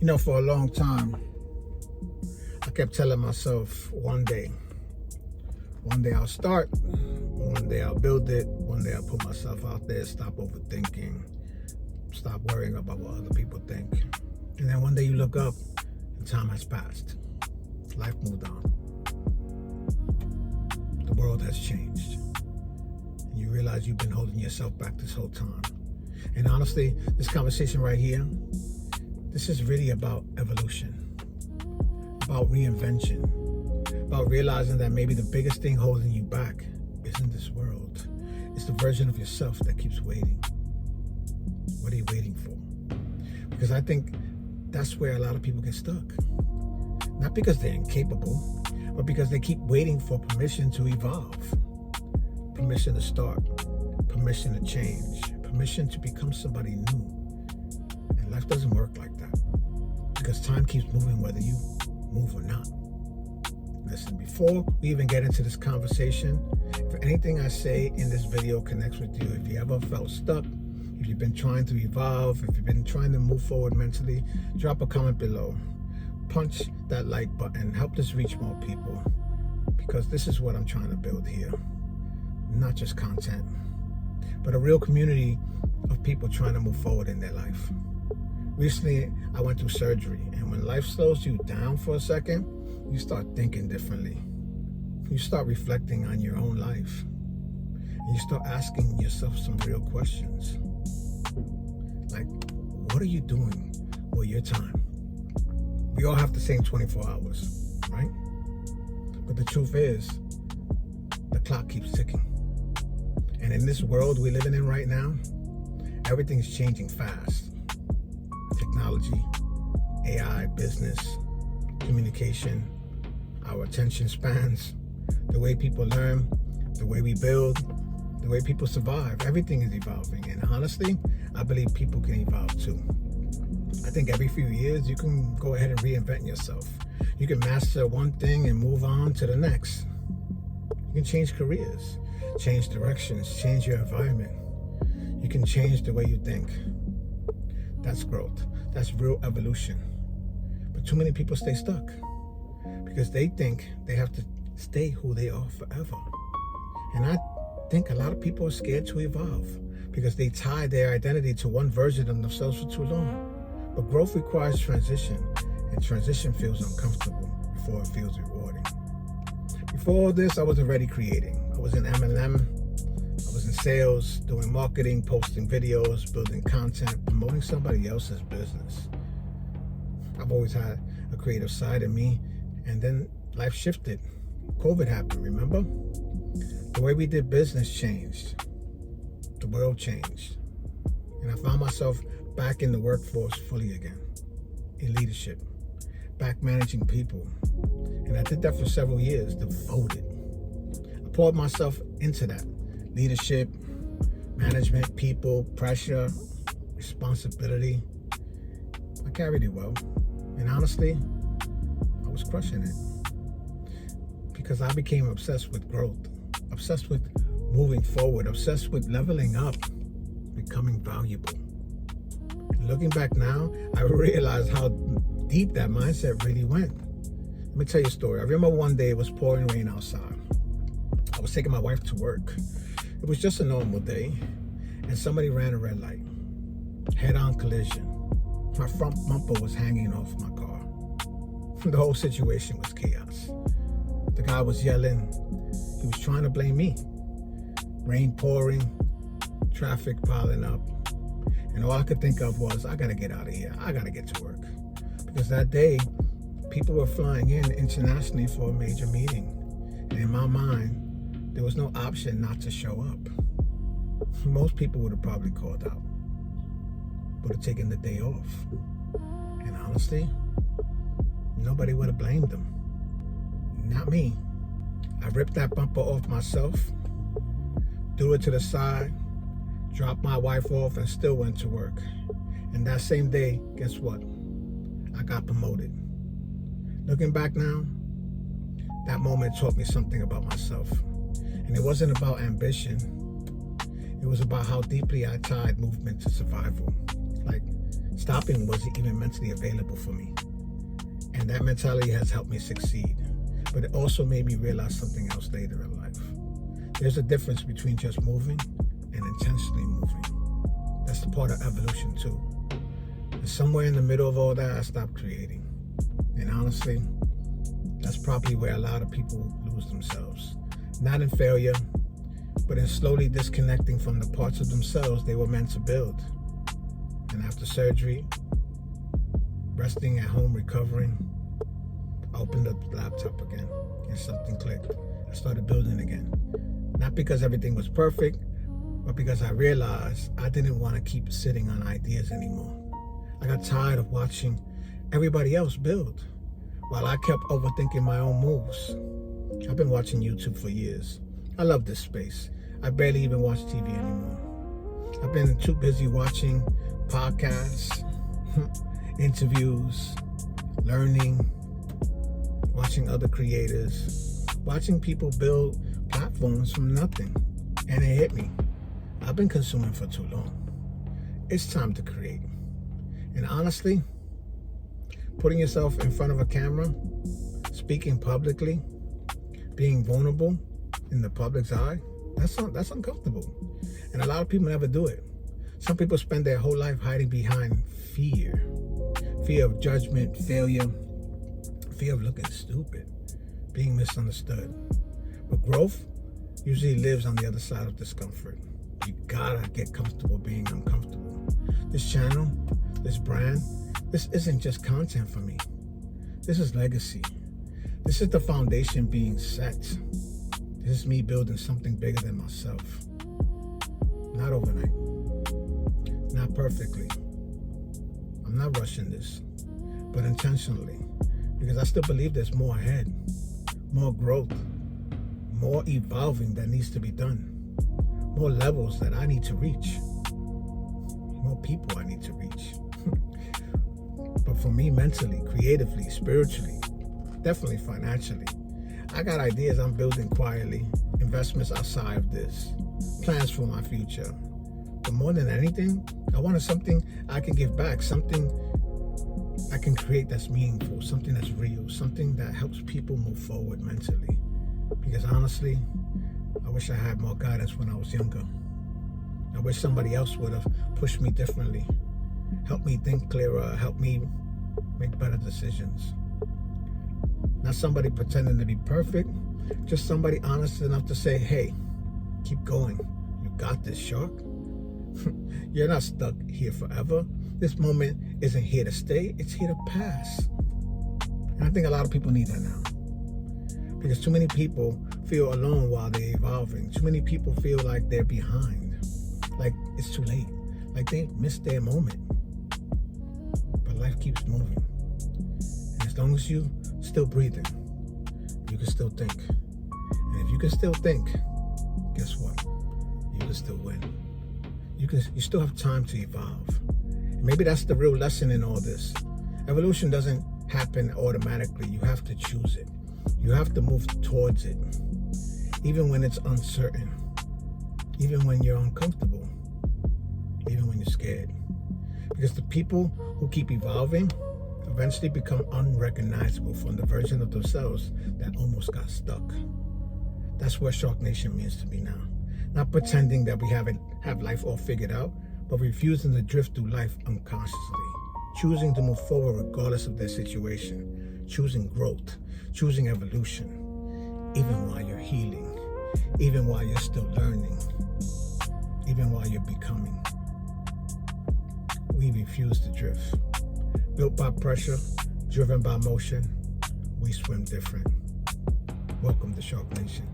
For a long time, I kept telling myself one day I'll start, one day I'll build it, one day I'll put myself out there, stop overthinking, stop worrying about what other people think. And then one day you look up and time has passed. Life moved on. The world has changed. And you realize you've been holding yourself back this whole time. And honestly, this conversation right here, this is really about evolution, about reinvention, about realizing that maybe the biggest thing holding you back isn't this world. It's the version of yourself that keeps waiting. What are you waiting for? Because I think that's where a lot of people get stuck. Not because they're incapable, but because they keep waiting for permission to evolve, permission to start, permission to change, permission to become somebody new. And life doesn't work like that, because time keeps moving whether you move or not. Listen, before we even get into this conversation, if anything I say in this video connects with you, if you ever felt stuck, if you've been trying to evolve, if you've been trying to move forward mentally, drop a comment below. Punch that like button. Help this reach more people, because this is what I'm trying to build here. Not just content, but a real community of people trying to move forward in their life. Recently, I went through surgery, and when life slows you down for a second, you start thinking differently. You start reflecting on your own life, and you start asking yourself some real questions. Like, what are you doing with your time? We all have the same 24 hours, right? But the truth is, the clock keeps ticking. And in this world we're living in right now, everything's changing fast. Technology, AI, business, communication, our attention spans, the way people learn, the way we build, the way people survive, everything is evolving. And honestly, I believe people can evolve too. I think every few years you can go ahead and reinvent yourself. You can master one thing and move on to the next. You can change careers, change directions, change your environment. You can change the way you think. That's growth. That's real evolution. But too many people stay stuck because they think they have to stay who they are forever. And I think a lot of people are scared to evolve because they tie their identity to one version of themselves for too long. But growth requires transition, and transition feels uncomfortable before it feels rewarding. Before all this, I was already creating. I was in M&M, I was in sales, doing marketing, posting videos, building content, promoting somebody else's business. I've always had a creative side in me, and then life shifted. COVID happened, remember? The way we did business changed. The world changed. And I found myself back in the workforce fully again, in leadership, back managing people. And I did that for several years, devoted. I poured myself into that. Leadership, management, people, pressure, responsibility. I carried it well. And honestly, I was crushing it. Because I became obsessed with growth, obsessed with moving forward, obsessed with leveling up, becoming valuable. Looking back now, I realized how deep that mindset really went. Let me tell you a story. I remember one day it was pouring rain outside. I was taking my wife to work. It was just a normal day, and somebody ran a red light. Head-on collision. My front bumper was hanging off my car. The whole situation was chaos. The guy was yelling. He was trying to blame me. Rain pouring, traffic piling up. And all I could think of was, I gotta get out of here. I gotta get to work. Because that day, people were flying in internationally for a major meeting. And in my mind, there was no option not to show up. Most people would have probably called out, would have taken the day off. And honestly, nobody would have blamed them. Not me. I ripped that bumper off myself, threw it to the side, dropped my wife off, and still went to work. And that same day, guess what? I got promoted. Looking back now, that moment taught me something about myself. And it wasn't about ambition. It was about how deeply I tied movement to survival. Like, it's stopping wasn't even mentally available for me. And that mentality has helped me succeed. But it also made me realize something else later in life. There's a difference between just moving and intentionally moving. That's the part of evolution too. And somewhere in the middle of all that, I stopped creating. And honestly, that's probably where a lot of people lose themselves. Not in failure, but in slowly disconnecting from the parts of themselves they were meant to build. And after surgery, resting at home, recovering, I opened up the laptop again and something clicked. I started building again. Not because everything was perfect, but because I realized I didn't want to keep sitting on ideas anymore. I got tired of watching everybody else build while I kept overthinking my own moves. I've been watching YouTube for years. I love this space. I barely even watch TV anymore. I've been too busy watching podcasts, interviews, learning, watching other creators, watching people build platforms from nothing. And it hit me. I've been consuming for too long. It's time to create. And honestly, putting yourself in front of a camera, speaking publicly, being vulnerable in the public's eye, that's uncomfortable. And a lot of people never do it. Some people spend their whole life hiding behind fear. Fear of judgment, failure, fear of looking stupid, being misunderstood. But growth usually lives on the other side of discomfort. You gotta get comfortable being uncomfortable. This channel, this brand, this isn't just content for me. This is legacy. This is the foundation being set. This is me building something bigger than myself. Not overnight. Not perfectly. I'm not rushing this, but intentionally. Because I still believe there's more ahead. More growth. More evolving that needs to be done. More levels that I need to reach. More people I need to reach. But for me, mentally, creatively, spiritually, definitely financially, I got ideas I'm building quietly, investments outside of this, plans for my future. But more than anything, I wanted something I can give back, something I can create that's meaningful, something that's real, something that helps people move forward mentally. Because honestly, I wish I had more guidance when I was younger. I wish somebody else would have pushed me differently, helped me think clearer, helped me make better decisions. Not somebody pretending to be perfect, just somebody honest enough to say, hey, keep going. You got this, shark. You're not stuck here forever. This moment isn't here to stay, it's here to pass. And I think a lot of people need that now. Because too many people feel alone while they're evolving. Too many people feel like they're behind. Like it's too late. Like they missed their moment. But life keeps moving. And as long as you still breathing, you can still think. And if you can still think, guess what? You can still win. You still have time to evolve. And maybe that's the real lesson in all this. Evolution doesn't happen automatically. You have to choose it. You have to move towards it. Even when it's uncertain. Even when you're uncomfortable. Even when you're scared. Because the people who keep evolving eventually become unrecognizable from the version of themselves that almost got stuck. That's what Shark Nation means to me now. Not pretending that we have life all figured out, but refusing to drift through life unconsciously. Choosing to move forward regardless of their situation. Choosing growth. Choosing evolution. Even while you're healing. Even while you're still learning. Even while you're becoming. We refuse to drift. Built by pressure, driven by motion, we swim different. Welcome to Shark Nation.